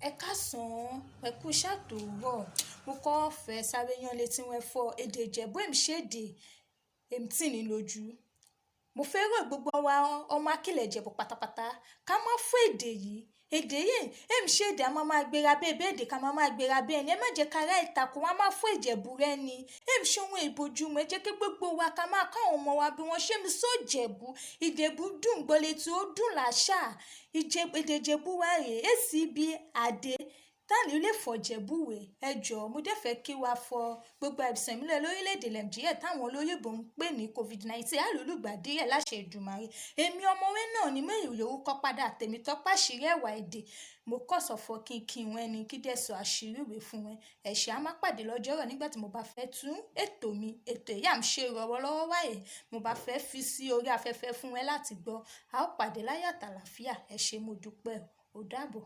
Ẹ káàsán, ẹ kú iṣẹ́ àtòwúrọ̀. Mo kọ́ fẹ́ sáré yan létí wọn fọ èdè Ìjẹ̀bú èmi ṣèdè èmi tì ní lójú. Mo fẹ́ rọ̀ gbogbo wa ọmọ Akílẹ̀ Ìjẹ̀bú pátápátá ká má fún èdè yìí. Èdè yìí èmi ṣèdè a máa gbéra bẹ́ẹ̀ bẹ́ẹ̀ èdè ká máa gbéra bẹ́ẹ̀ ni ẹ má jẹ́ ká rá ìtàkùn wa máa fún Ìjẹ̀bú rẹ ni. Èmi ṣe ohun ìbojú ẹ jẹ́ kí gbogbo wa ká máa kọ́ àwọn ọmọ wa bí wọ́n ṣe mi sọ Ìjẹ̀bú. Ìjẹ̀bú dùn gbọ́lé tí ó dùn làṣà. Èdè Ìjẹ̀bú wa rè é sì bí àdé táàlì lè fọ Ìjẹ̀bú wé ẹjọ́ mo dẹ̀ fẹ́ kí wa fọ gbogbo àìsàn ìmúlẹ̀ lórílẹ̀‐èdè Nàìjíríà táwọn olóyìnbó ń pè ní COVID-19 àlùlùgbàdì ẹ̀ láṣẹ Èdùmàrè. Èmi ọmọwé náà ni mo ìròyìn orúkọ padà tèmi tọ́pá àṣírí ẹ̀wà èdè mo kọ́ sọ̀fọ̀ kí wọn ẹni kí dẹ̀ sọ àṣírí ìwé fún wọn ẹ̀ṣẹ̀ á má pàdé lọ́jọ́ rọ̀ nígbà tí mo bá fẹ́ tún ètò mi ètò ìyá mi ṣe rọwọ́ lọ́wọ́ wáyé mo bá fẹ́ fi sí orí afẹ́fẹ́ fún wọn láti gbọ́ a ó pàdé láyọ̀ àtàlàfíà ẹ ṣé mo dúpẹ́ ó dàbọ̀.